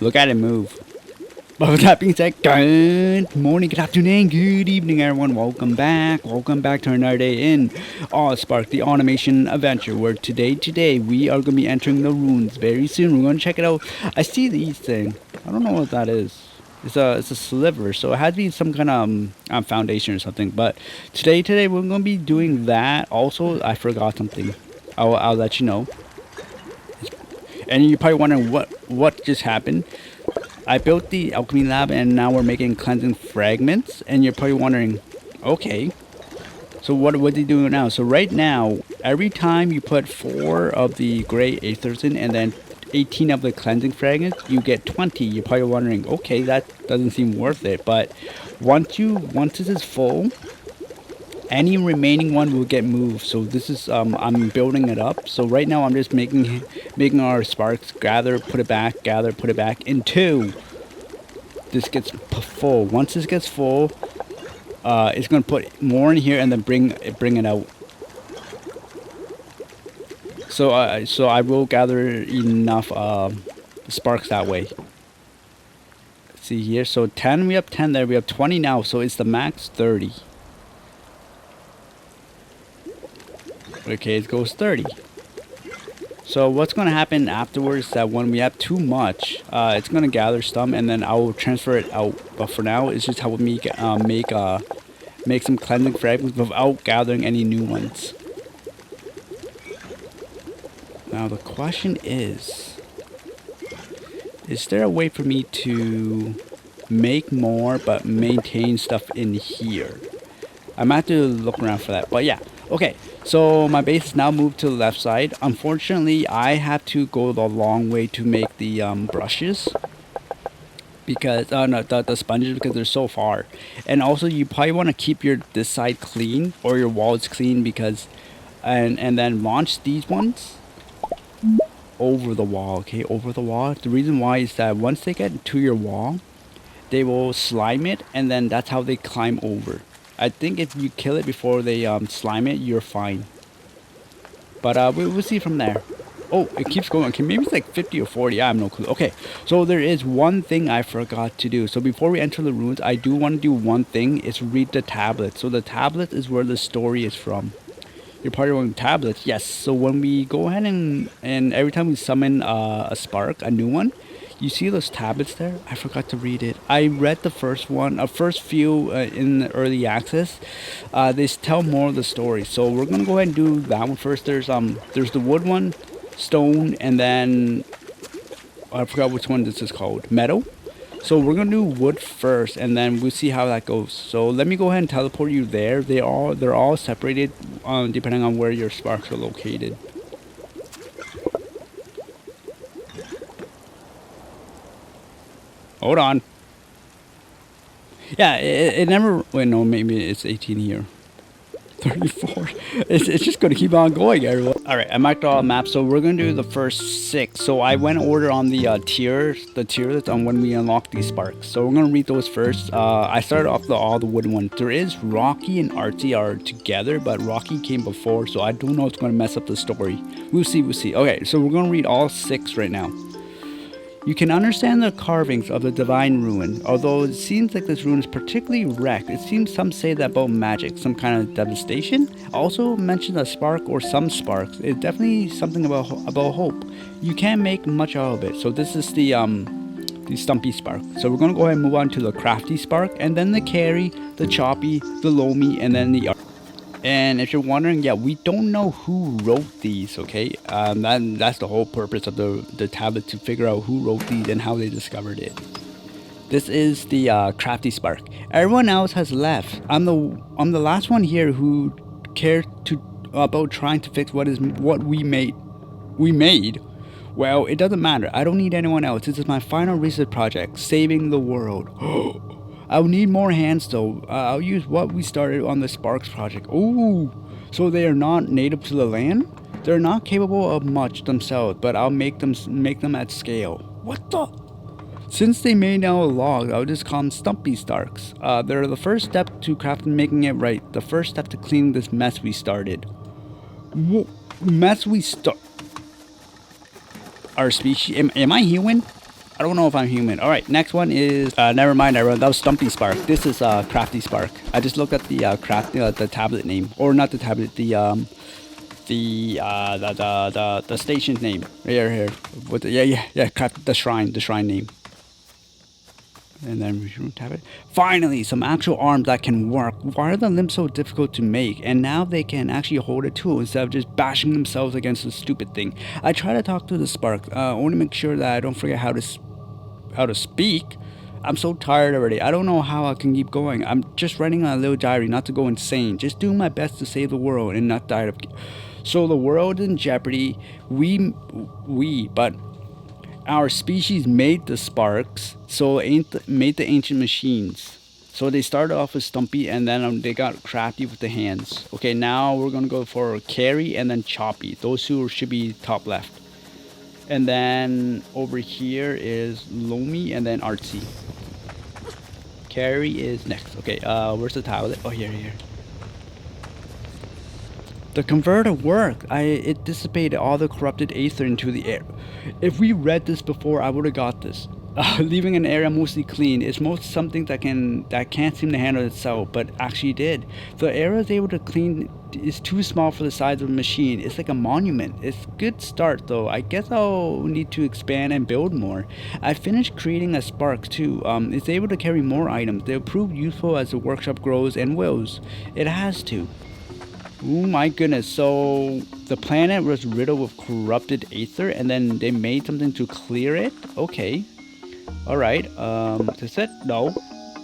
Look at it move. But with that being said, good morning, good afternoon, good evening, everyone. Welcome back. Welcome back to another day in Oddsparks, the automation adventure. Where today we are going to be entering the runes very soon. We're going to check it out. I see these thing. I don't know what that is. It's a sliver, so it had to be some kind of foundation or something. But today we're going to be doing that. Also, I forgot something. I'll let you know. And you're probably wondering what just happened. I built the alchemy lab and now we're making cleansing fragments, and you're probably wondering, okay, so what are they doing now? So right now, every time you put 4 of the gray aethers in and then 18 of the cleansing fragments, you get 20. You're probably wondering, okay, that doesn't seem worth it. But once this is full, any remaining one will get moved. So this is I'm building it up. So right now I'm just making our sparks gather, put it back, gather, put it back until this gets full. Once this gets full, it's gonna put more in here and then bring it out. So I will gather enough sparks that way. See here, so 10, we have 10 there, we have 20 now, so it's the max 30. Okay, it goes 30. So what's going to happen afterwards is that when we have too much, it's going to gather some and then I will transfer it out. But for now, it's just helping me make some cleansing fragments without gathering any new ones. Now the question is there a way for me to make more but maintain stuff in here? I might have to look around for that, but yeah. Okay, so my base is now moved to the left side. Unfortunately, I have to go the long way to make the brushes. Because, no, the sponges, because they're so far. And also, you probably want to keep this side clean, or your walls clean, because, and then launch these ones over the wall, okay, over the wall. The reason why is that once they get to your wall, they will slime it, and then that's how they climb over. I think if you kill it before they slime it, you're fine. But we'll see from there. Oh, it keeps going. Okay, maybe it's like 50 or 40. I have no clue. Okay, so there is one thing I forgot to do. So before we enter the ruins, I do want to do one thing. It's read the tablet. So the tablet is where the story is from. You're probably wondering, tablets? Yes. So when we go ahead and every time we summon a spark, a new one, you see those tablets there? I forgot to read it. I read the first one, first few in the early access. They tell more of the story. So we're gonna go ahead and do that one first. There's the wood one, stone, and then I forgot which one this is called. Metal. So we're gonna do wood first, and then we'll see how that goes. So let me go ahead and teleport you there. They're all separated depending on where your sparks are located. Hold on. Yeah, it never... Wait, no, maybe it's 18 here. 34. It's just going to keep on going, everyone. Alright, I marked all the maps, so we're going to do the first 6. So I went in order on the tier that's on when we unlock these sparks. So we're going to read those first. I started off all the wooden ones. There is Rocky and Artsy are together, but Rocky came before, so I don't know if it's going to mess up the story. We'll see. Okay, so we're going to read all 6 right now. You can understand the carvings of the divine ruin, although it seems like this ruin is particularly wrecked. It seems some say that about magic, some kind of devastation. Also mentions a spark or some sparks. It's definitely something about hope. You can't make much out of it. So this is the stumpy spark. So we're gonna go ahead and move on to the crafty spark, and then the carry, the choppy, the loamy, and then the... And if you're wondering, yeah, we don't know who wrote these, okay? That's the whole purpose of the tablet, to figure out who wrote these and how they discovered it. This is the crafty spark. Everyone else has left. I'm the last one here who cared about trying to fix what we made. Well, it doesn't matter. I don't need anyone else. This is my final research project, saving the world. I'll need more hands though. I'll use what we started on the Sparks project. Ooh, so they are not native to the land? They're not capable of much themselves, but I'll make them at scale. What the? Since they made now a log, I'll just call them Stumpy Starks. They're the first step to crafting making it right. The first step to cleaning this mess we started. Our species? Am I human? I don't know if I'm human. All right, next one is never mind. Everyone, that was Stumpy Spark. This is Crafty Spark. I just looked at the the tablet name, or not the tablet, the station name. Here. With the, yeah. Craft the shrine name. And then we tap it. Finally, some actual arms that can work. Why are the limbs so difficult to make? And now they can actually hold a tool instead of just bashing themselves against the stupid thing. I try to talk to the Spark. I want to make sure that I don't forget how to speak. I'm so tired already. I don't know how I can keep going. I'm just writing a little diary, not to go insane. Just doing my best to save the world and not die of. So the world is in jeopardy. But our species made the sparks, so made the ancient machines. So they started off with Stumpy, and then they got crafty with the hands. Okay, now we're gonna go for Carry and then Choppy. Those two should be top left. And then over here is Lomi and then Artsy. Carry is next. Okay, where's the tablet? Oh, here. The converter worked. It dissipated all the corrupted aether into the air. If we read this before, I would have got this. Leaving an area mostly clean is most something that can't seem to handle itself, but actually did. The area is able to clean is too small for the size of a machine. It's like a monument. It's a good start though. I guess I'll need to expand and build more. I finished creating a spark too. It's able to carry more items. They'll prove useful as the workshop grows and wills. It has to. Oh my goodness, so the planet was riddled with corrupted aether and then they made something to clear it? Okay. Alright, is this it? No.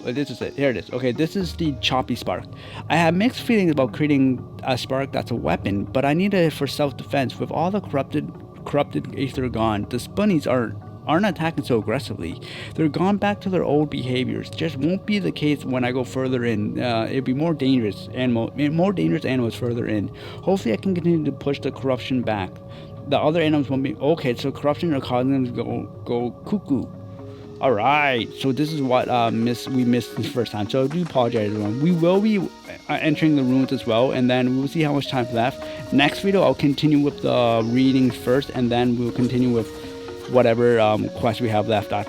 This is it. Here it is. Okay, this is the Choppy Spark. I have mixed feelings about creating a spark that's a weapon, but I need it for self-defense. With all the corrupted aether gone, the Spunnies aren't attacking so aggressively. They're gone back to their old behaviors. Just won't be the case when I go further in. It'll be more dangerous animals further in. Hopefully I can continue to push the corruption back. The other animals won't be okay, so corruption are causing them to go cuckoo. Alright, so this is what we missed the first time, so I do apologize everyone. We will be entering the ruins as well, and then we'll see how much time left. Next video I'll continue with the readings first, and then we'll continue with whatever quest we have left at.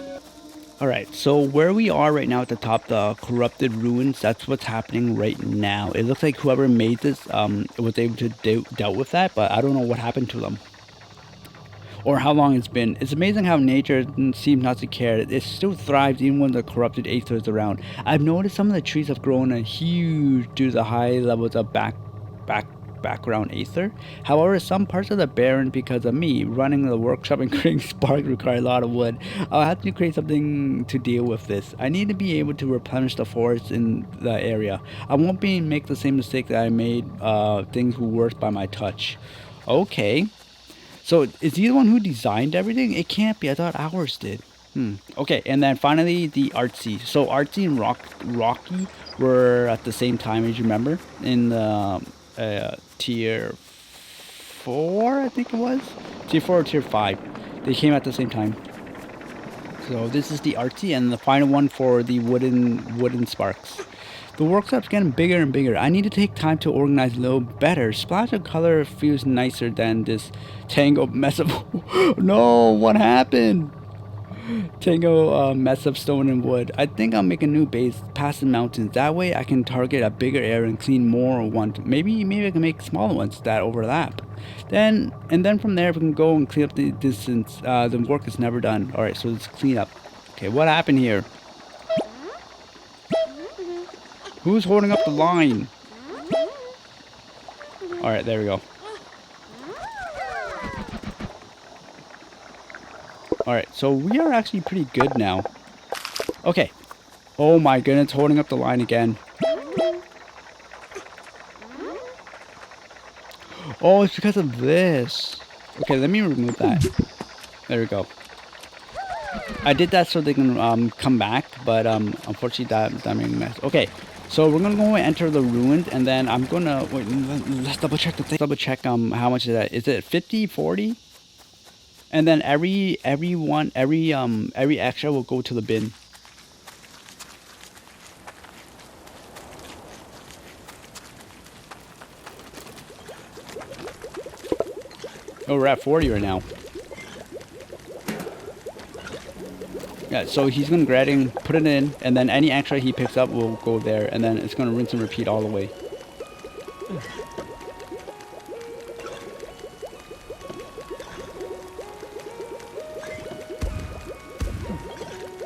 Alright, so where we are right now at the top, the corrupted ruins, that's what's happening right now. It looks like whoever made this was able to dealt with that, but I don't know what happened to them. Or how long it's been. It's amazing how nature seems not to care. It still thrives even when the corrupted aether is around. I've noticed some of the trees have grown huge due to the high levels of background aether. However, some parts of the barren because of me running the workshop and creating sparks require a lot of wood. I'll have to create something to deal with this. I need to be able to replenish the forest in the area. I won't make the same mistake that I made. Things will work by my touch. Okay. So is he the one who designed everything? It can't be. I thought ours did. Okay, and then finally the Artsy. So Artsy and Rocky were at the same time, as you remember, in the tier 4, I think it was. Tier 4 or tier 5. They came at the same time. So this is the Artsy, and the final one for the wooden sparks. The workshop's getting bigger and bigger. I need to take time to organize a little better. Splash of color feels nicer than this tangled mess of... No, what happened? Tangled mess of stone and wood. I think I'll make a new base past the mountains. That way I can target a bigger area and clean more ones. Maybe I can make smaller ones that overlap. Then from there we can go and clean up the distance. The work is never done. Alright, so let's clean up. Okay, what happened here? Who's holding up the line? Alright, there we go. Alright, so we are actually pretty good now. Okay. Oh my goodness, holding up the line again. Oh, it's because of this. Okay, let me remove that. There we go. I did that so they can come back, but unfortunately that made a mess. Okay. So we're gonna go and enter the ruins, and then I'm gonna wait. Let's double check the thing. Double check how much is that? Is it 50, 40? And then every extra will go to the bin. Oh, we're at 40 right now. Yeah, so he's gonna grab it, put it in, and then any extra he picks up will go there, and then it's gonna rinse and repeat all the way.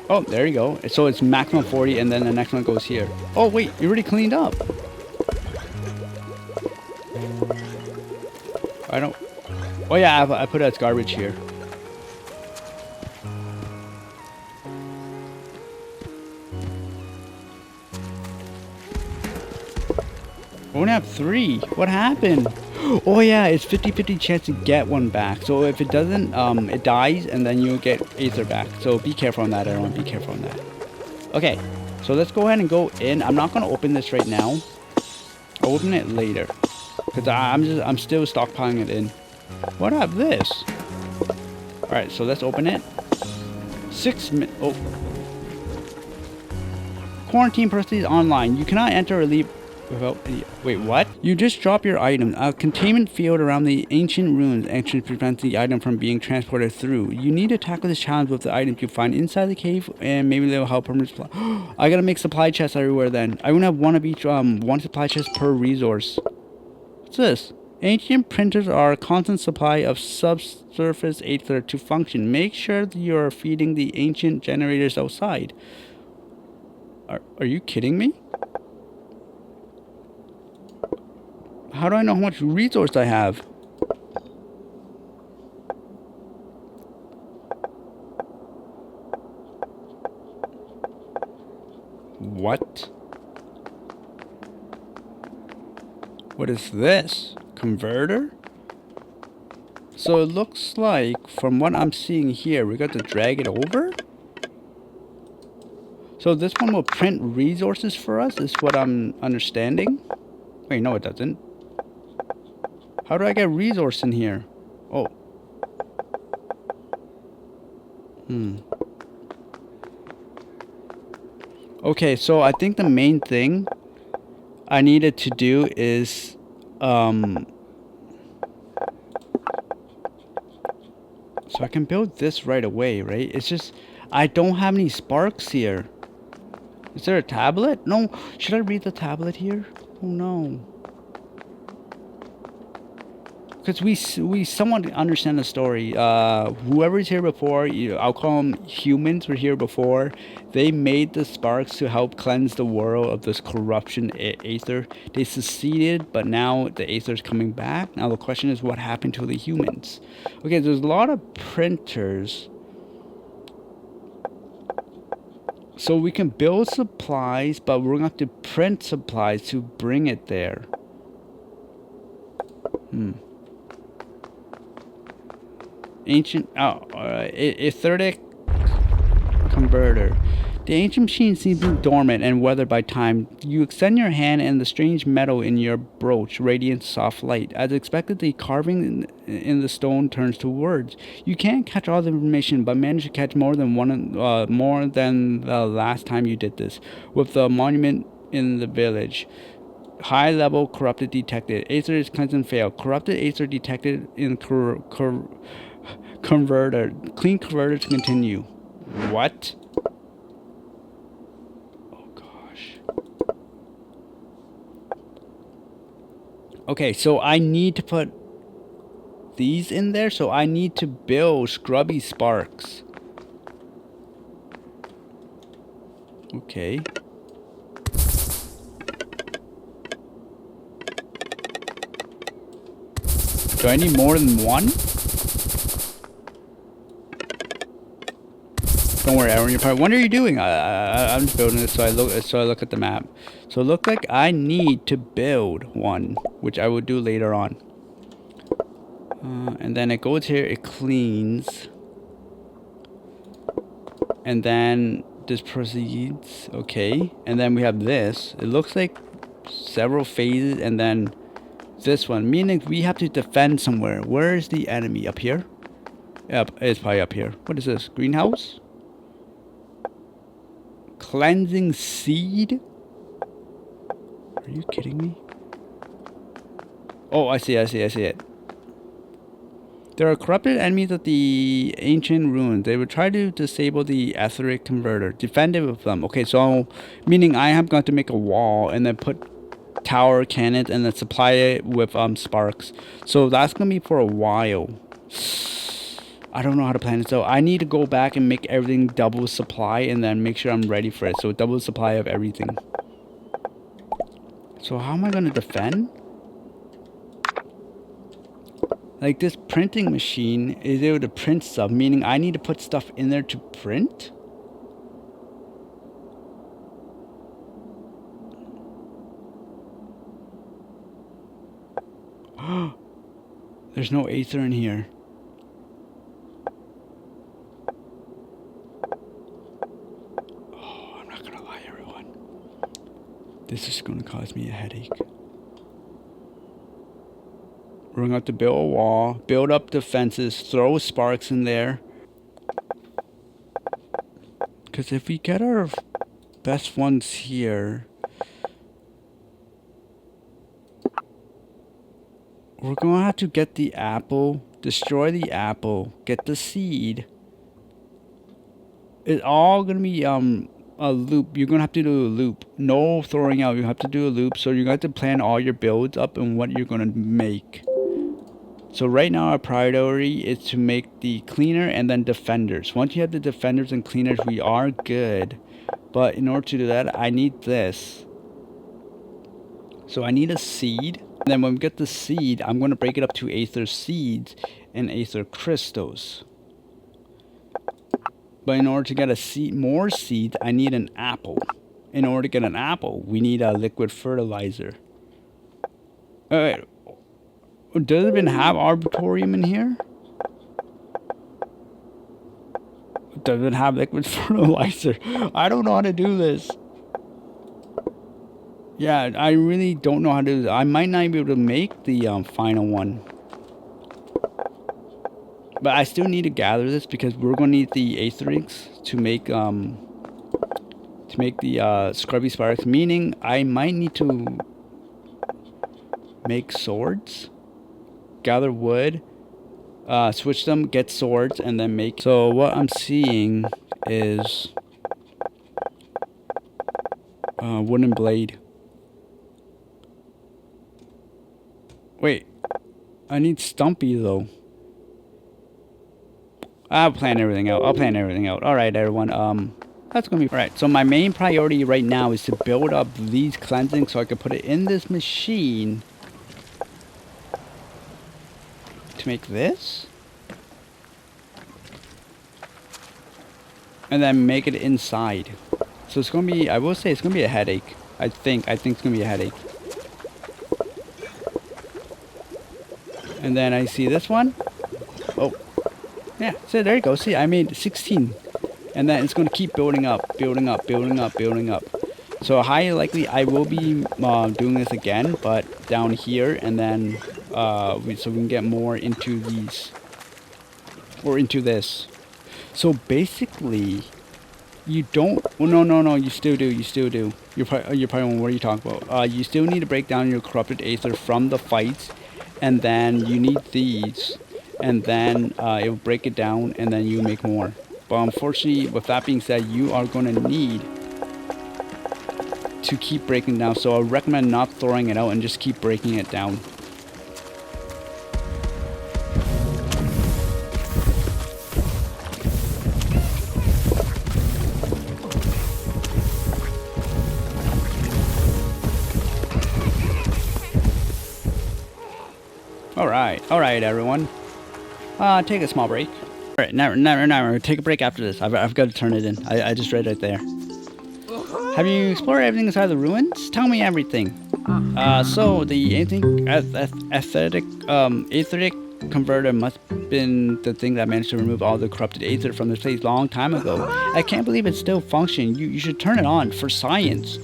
Oh, there you go. So it's maximum 40, and then the next one goes here. Oh wait, you already cleaned up. I don't. Oh yeah, I put it as garbage here. I only have 3. What happened? Oh yeah, it's 50-50 chance to get one back. So if it doesn't, it dies, and then you get Aether back. So be careful on that, everyone. Be careful on that. Okay, so let's go ahead and go in. I'm not gonna open this right now. I'll open it later, cause I'm still stockpiling it in. What have this? All right, so let's open it. 6 minutes. Oh, quarantine procedures online. You cannot enter or leave without any. Wait, what? You just drop your item. A containment field around the ancient ruins entrance prevents the item from being transported through. You need to tackle this challenge with the items you find inside the cave, and maybe they'll help permanent supply. I gotta make supply chests everywhere then. I want to have one of each, one supply chest per resource. What's this? Ancient printers are a constant supply of subsurface aether to function. Make sure that you're feeding the ancient generators outside. Are you kidding me? How do I know how much resource I have? What? What is this? Converter? So it looks like, from what I'm seeing here, we got to drag it over? So this one will print resources for us, is what I'm understanding. Wait, no it doesn't. How do I get resource in here? Oh. Okay, so I think the main thing I needed to do is so I can build this right away, right? It's just I don't have any sparks here. Is there a tablet? No. Should I read the tablet here? Oh no. Because we somewhat understand the story. Whoever's here before, I'll call them humans, were here before. They made the sparks to help cleanse the world of this corruption aether. They succeeded, but now the aether's coming back. Now the question is, what happened to the humans? Okay, there's a lot of printers. So we can build supplies, but we're going to have to print supplies to bring it there. Ancient, aetheric converter. The ancient machine seems to be dormant and weathered by time. You extend your hand and the strange metal in your brooch radiates soft light. As expected, the carving in the stone turns to words. You can't catch all the information, but manage to catch more than the last time you did this. With the monument in the village. High level corrupted detected. Aether is cleansed and failed. Corrupted aether detected in converter. Clean converter to continue. What? Oh gosh. Okay, so I need to put these in there, so I need to build scrubby sparks. Okay. Do I need more than one? Don't worry, Aaron. You're probably, what are you doing? I'm just building this, so I look at the map. So it looks like I need to build one, which I will do later on. And then it goes here. It cleans, and then this proceeds. Okay, and then we have this. It looks like several phases, and then this one, meaning we have to defend somewhere. Where is the enemy? Up here? Yep, it's probably up here. What is this? Greenhouse? Cleansing seed? Are you kidding me? Oh, I see it. There are corrupted enemies of the ancient ruins. They will try to disable the etheric converter. Defend it with them. Okay, so meaning I have got to make a wall and then put tower cannons and then supply it with sparks. So that's gonna be for a while. I don't know how to plan it. So I need to go back and make everything double supply and then make sure I'm ready for it. So double supply of everything. So how am I gonna defend? Like this printing machine is able to print stuff, meaning I need to put stuff in there to print? There's no Aether in here. Oh, I'm not gonna lie, everyone. This is gonna cause me a headache. We're gonna have to build a wall, build up defenses, throw sparks in there. Because if we get our best ones here, we're gonna have to get the apple, destroy the apple, get the seed. It's all gonna be a loop. You're gonna have to do a loop. No throwing out. You have to do a loop. So you're gonna have to plan all your builds up and what you're gonna make. So right now our priority is to make the cleaner and then defenders. Once you have the defenders and cleaners, we are good. But in order to do that, I need this. So I need a seed. And then when we get the seed, I'm going to break it up to Aether seeds and Aether crystals. But in order to get a seed, more seeds, I need an apple. In order to get an apple, we need a liquid fertilizer. Alright. Does it even have arbitorium in here? Does it have liquid fertilizer? I don't know how to do this. Yeah, I really don't know how to do this. I might not be able to make the final one. But I still need to gather this because we're going to need the aetherics to make the scrubby sparks. Meaning I might need to make swords. Gather wood, switch them, get swords, and then make. So what I'm seeing is wooden blade. Wait, I need Stumpy though. I'll plan everything out. All right, everyone. That's gonna be all right. So my main priority right now is to build up these cleansing so I can put it in this machine. Make this and then make it inside. So it's gonna be, I will say it's gonna be a headache. I think it's gonna be a headache. And then I see this one. Oh yeah, so there you go. See, I made 16 and then it's gonna keep building up. So highly likely I will be doing this again, but down here, and then so we can get more into these, or into this. So basically, you don't. Well, no. You still do. You're probably wondering, what are you talking about? You still need to break down your corrupted aether from the fights, and then you need these, and then it will break it down, and then you make more. But unfortunately, with that being said, you are going to need to keep breaking down. So I recommend not throwing it out and just keep breaking it down. All right, everyone. Take a small break. All right, now, take a break after this. I've got to turn it in. I just read right there. Have you explored everything inside the ruins? Tell me everything. So the aetheric converter must have been the thing that managed to remove all the corrupted aether from this place long time ago. I can't believe it's still functioning. You should turn it on for science.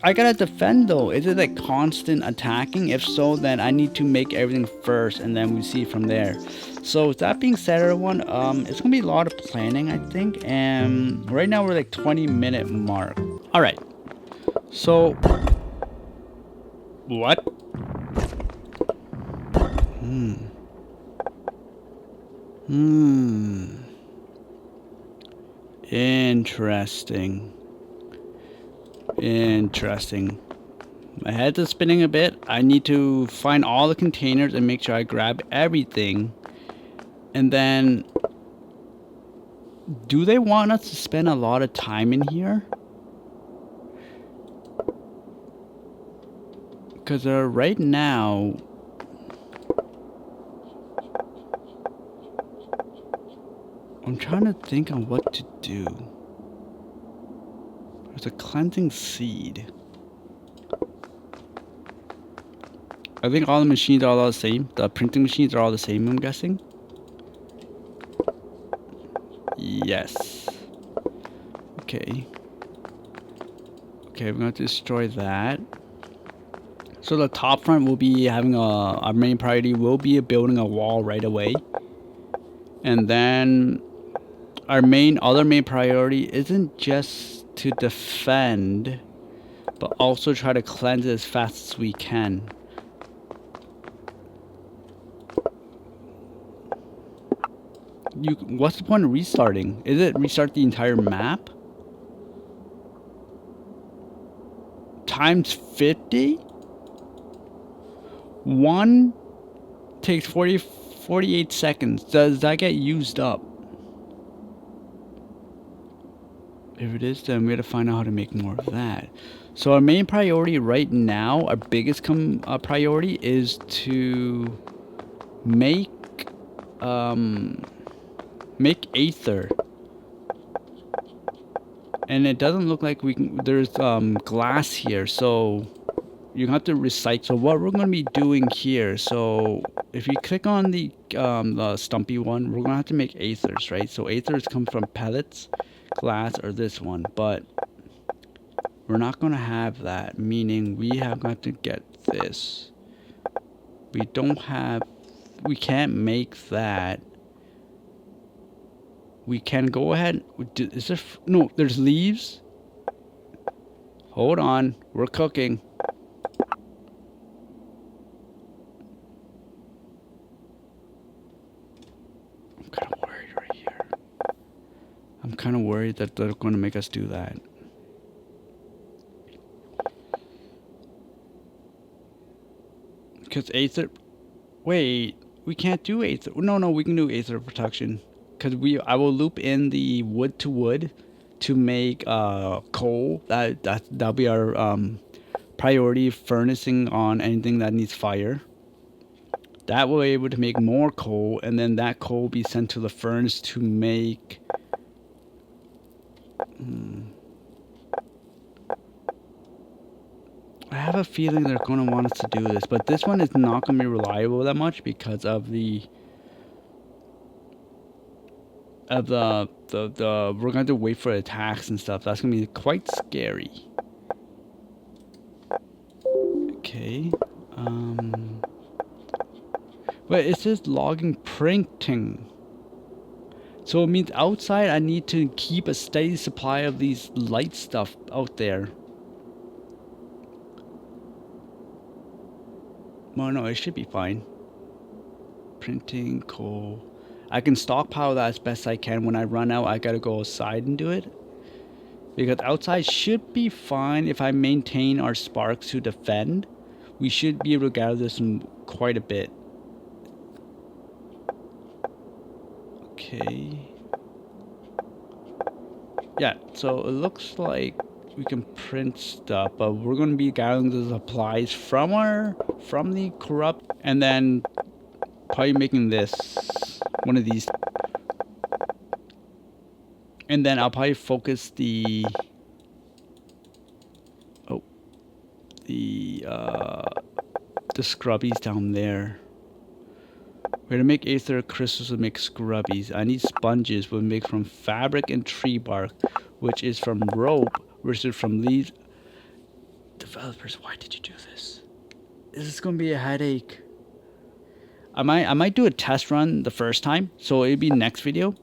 I gotta defend though. Is it like constant attacking? If so, then I need to make everything first and then we see from there. So with that being said, everyone, it's gonna be a lot of planning, I think. And right now we're like 20-minute mark. All right. So what? Interesting. Interesting. My head is spinning a bit. I need to find all the containers and make sure I grab everything. And then, do they want us to spend a lot of time in here? Because right now, I'm trying to think on what to do. There's a cleansing seed. I think all the machines are all the same. The printing machines are all the same, I'm guessing. Yes. Okay. Okay, we're going to destroy that. So the top front will be having our main priority will be building a wall right away. And then our other main priority isn't just to defend, but also try to cleanse it as fast as we can. What's the point of restarting? Is it restart the entire map? Times 50? One takes 48 seconds. Does that get used up? If it is, then we gotta find out how to make more of that. So our main priority right now, our biggest priority is to make Aether. And it doesn't look like we can, there's glass here, so you have to recycle. So what we're going to be doing here, so if you click on the stumpy one, we're going to have to make Aethers, right? So Aethers come from pellets, glass, or this one, but we're not going to have that, meaning we have got to get this. We can't make that. We can go ahead. Is there? No, there's leaves. Hold on, we're cooking. I'm kind of worried right here. I'm kind of worried that they're going to make us do that. Because Aether. Wait, we can't do Aether. No, we can do Aether protection. Because I will loop in the wood to wood to make coal. That'll be our priority, furnacing on anything that needs fire. That will be able to make more coal, and then that coal will be sent to the furnace to make. I have a feeling they're going to want us to do this, but this one is not going to be reliable that much because of the. We're going to have to wait for attacks and stuff. That's going to be quite scary. Okay. But it says logging printing. So it means outside I need to keep a steady supply of these light stuff out there. Well, no, it should be fine. Printing, coal. I can stockpile that as best I can. When I run out, I gotta go outside and do it. Because outside should be fine if I maintain our sparks to defend. We should be able to gather this in quite a bit. Okay. Yeah, so it looks like we can print stuff, but we're going to be gathering the supplies from the corrupt, and then probably making one of these, and then I'll probably focus the scrubbies down there. We're gonna make Aether crystals to make scrubbies. I need sponges we'll make from fabric and tree bark, which is from rope, which is from leaves. Developers, why did you do this? This is gonna be a headache. I might do a test run the first time, so it'll be next video.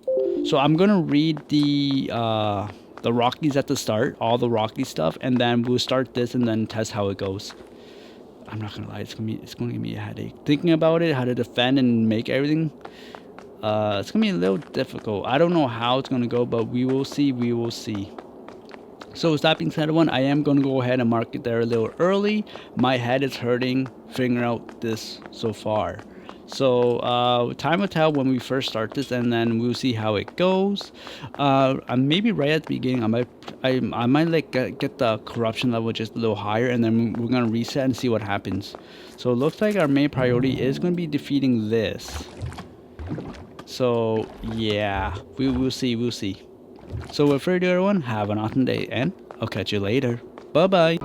So I'm gonna read the Rockies at the start, all the Rocky stuff, and then we'll start this and then test how it goes. I'm not gonna lie, it's gonna give me a headache thinking about it, how to defend and make everything. It's gonna be a little difficult. I don't know how it's gonna go, but we will see. We will see. So with that being said, everyone, I am gonna go ahead and mark it there a little early. My head is hurting figuring out this so far. So time will tell when we first start this, and then we'll see how it goes. Maybe right at the beginning, I might like get the corruption level just a little higher, and then we're gonna reset and see what happens. So it looks like our main priority is gonna be defeating this. So yeah, we will see. We'll see. So without further ado, everyone, have an awesome day, and I'll catch you later. Bye bye.